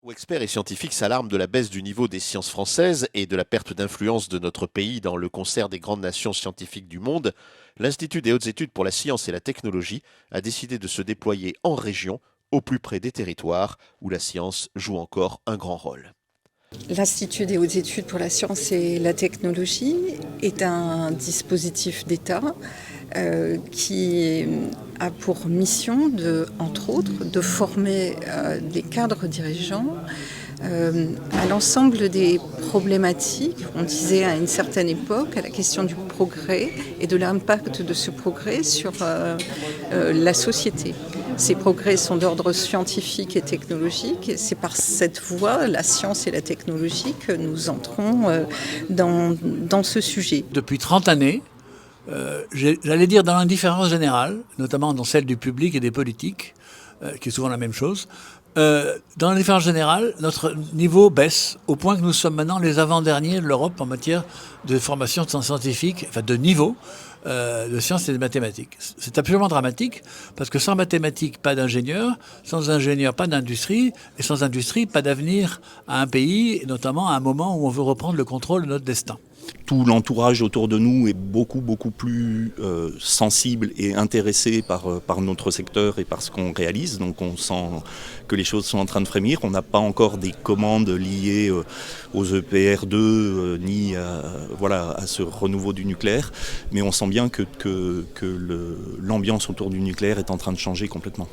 Où experts et scientifiques s'alarment de la baisse du niveau des sciences françaises et de la perte d'influence de notre pays dans le concert des grandes nations scientifiques du monde, l'Institut des hautes études pour la science et la technologie a décidé de se déployer en région, au plus près des territoires, où la science joue encore un grand rôle. L'Institut des hautes études pour la science et la technologie est un dispositif d'État qui a pour mission, entre autres, de former des cadres dirigeants à l'ensemble des problématiques, on disait à une certaine époque, à la question du progrès et de l'impact de ce progrès sur la société. Ces progrès sont d'ordre scientifique et technologique et c'est par cette voie, la science et la technologie, que nous entrons dans ce sujet. Depuis 30 années, j'allais dire dans l'indifférence générale, notamment dans celle du public et des politiques, qui est souvent la même chose, dans l'indifférence générale, notre niveau baisse au point que nous sommes maintenant les avant-derniers de l'Europe en matière de formation scientifique, enfin de niveau de sciences et de mathématiques. C'est absolument dramatique parce que sans mathématiques, pas d'ingénieurs, sans ingénieurs, pas d'industrie, et sans industrie, pas d'avenir à un pays, et notamment à un moment où on veut reprendre le contrôle de notre destin. Tout l'entourage autour de nous est beaucoup plus sensible et intéressé par notre secteur et par ce qu'on réalise. Donc on sent que les choses sont en train de frémir. On n'a pas encore des commandes liées aux EPR2 ni à ce renouveau du nucléaire. Mais on sent bien que l'ambiance autour du nucléaire est en train de changer complètement.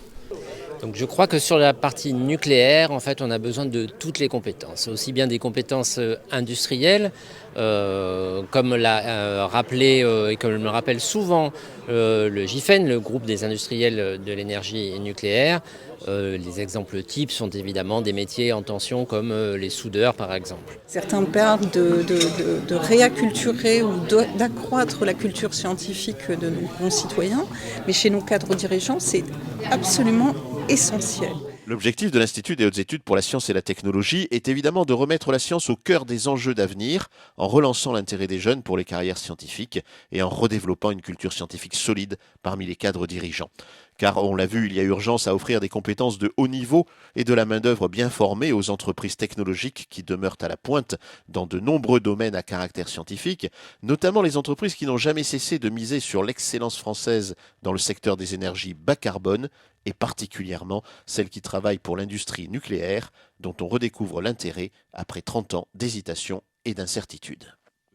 Donc je crois que sur la partie nucléaire, en fait, on a besoin de toutes les compétences, aussi bien des compétences industrielles, comme l'a rappelé et comme le rappelle souvent le GIFEN, le groupe des industriels de l'énergie nucléaire. Les exemples types sont évidemment des métiers en tension comme les soudeurs par exemple. Certains parlent de réacculturer ou d'accroître la culture scientifique de nos concitoyens, mais chez nos cadres dirigeants, c'est absolument essentiel. L'objectif de l'Institut des hautes études pour la science et la technologie est évidemment de remettre la science au cœur des enjeux d'avenir, en relançant l'intérêt des jeunes pour les carrières scientifiques et en redéveloppant une culture scientifique solide parmi les cadres dirigeants. Car on l'a vu, il y a urgence à offrir des compétences de haut niveau et de la main-d'œuvre bien formée aux entreprises technologiques qui demeurent à la pointe dans de nombreux domaines à caractère scientifique, notamment les entreprises qui n'ont jamais cessé de miser sur l'excellence française dans le secteur des énergies bas carbone et particulièrement celles qui travaillent pour l'industrie nucléaire, dont on redécouvre l'intérêt après 30 ans d'hésitation et d'incertitude.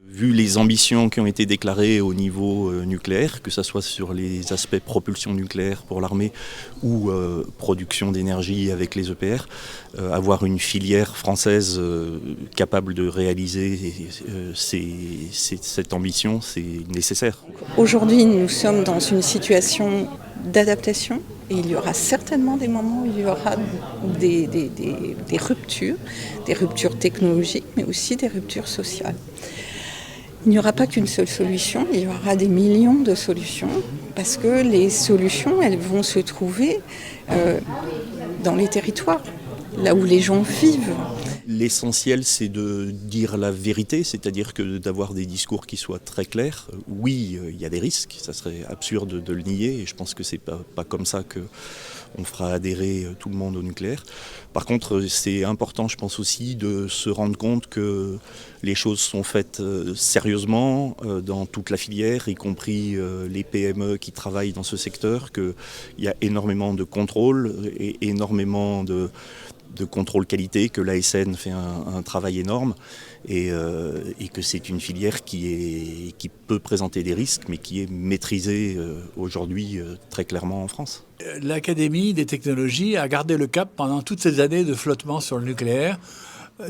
Vu les ambitions qui ont été déclarées au niveau nucléaire, que ce soit sur les aspects propulsion nucléaire pour l'armée ou production d'énergie avec les EPR, avoir une filière française capable de réaliser cette ambition, c'est nécessaire. Aujourd'hui, nous sommes dans une situation d'adaptation et il y aura certainement des moments où il y aura des ruptures technologiques, mais aussi des ruptures sociales. Il n'y aura pas qu'une seule solution, il y aura des millions de solutions, parce que les solutions, elles vont se trouver dans les territoires, là où les gens vivent. L'essentiel, c'est de dire la vérité, c'est-à-dire que d'avoir des discours qui soient très clairs. Oui, il y a des risques, ça serait absurde de le nier, et je pense que c'est pas comme ça qu'on fera adhérer tout le monde au nucléaire. Par contre, c'est important, je pense aussi, de se rendre compte que les choses sont faites sérieusement dans toute la filière, y compris les PME qui travaillent dans ce secteur, qu'il y a énormément de contrôle et énormément de contrôle qualité, que l'ASN fait un travail énorme et que c'est une filière qui peut présenter des risques mais qui est maîtrisée aujourd'hui très clairement en France. L'Académie des technologies a gardé le cap pendant toutes ces années de flottement sur le nucléaire.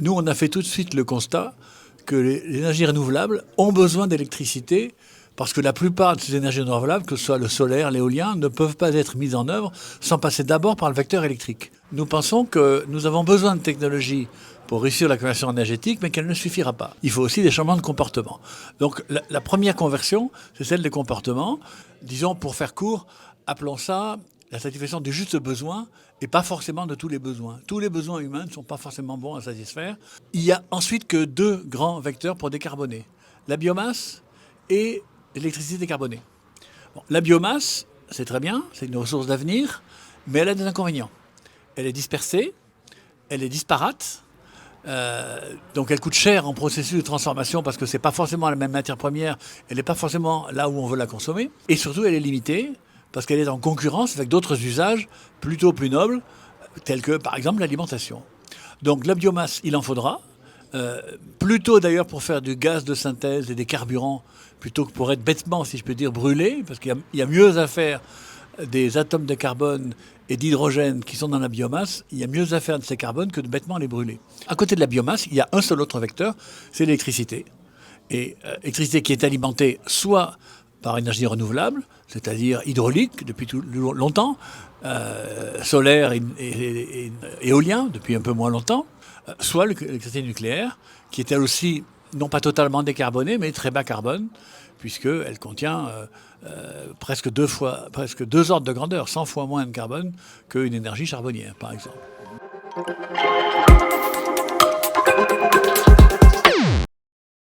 Nous, on a fait tout de suite le constat que les énergies renouvelables ont besoin d'électricité parce que la plupart de ces énergies renouvelables, que ce soit le solaire, l'éolien, ne peuvent pas être mises en œuvre sans passer d'abord par le vecteur électrique. Nous pensons que nous avons besoin de technologies pour réussir la conversion énergétique, mais qu'elle ne suffira pas. Il faut aussi des changements de comportement. Donc la première conversion, c'est celle des comportements. Disons, pour faire court, appelons ça la satisfaction du juste besoin et pas forcément de tous les besoins. Tous les besoins humains ne sont pas forcément bons à satisfaire. Il n'y a ensuite que deux grands vecteurs pour décarboner. La biomasse et l'électricité décarbonée. Bon, la biomasse, c'est très bien, c'est une ressource d'avenir, mais elle a des inconvénients. Elle est dispersée, elle est disparate. Donc elle coûte cher en processus de transformation parce que c'est pas forcément la même matière première, elle n'est pas forcément là où on veut la consommer. Et surtout, elle est limitée parce qu'elle est en concurrence avec d'autres usages plutôt plus nobles, tels que par exemple l'alimentation. Donc la biomasse, il en faudra. Plutôt d'ailleurs pour faire du gaz de synthèse et des carburants, plutôt que pour être bêtement, si je peux dire, brûlé, parce qu'il y a mieux à faire des atomes de carbone et d'hydrogène qui sont dans la biomasse, il y a mieux à faire de ces carbones que de bêtement les brûler. À côté de la biomasse, il y a un seul autre vecteur, c'est l'électricité. Et l'électricité qui est alimentée soit par énergie renouvelable, c'est-à-dire hydraulique depuis longtemps, solaire et éolien depuis un peu moins longtemps, soit l'électricité nucléaire, qui est elle aussi non pas totalement décarbonée, mais très bas carbone, puisqu'elle contient presque 2 ordres de grandeur, 100 fois moins de carbone qu'une énergie charbonnière, par exemple.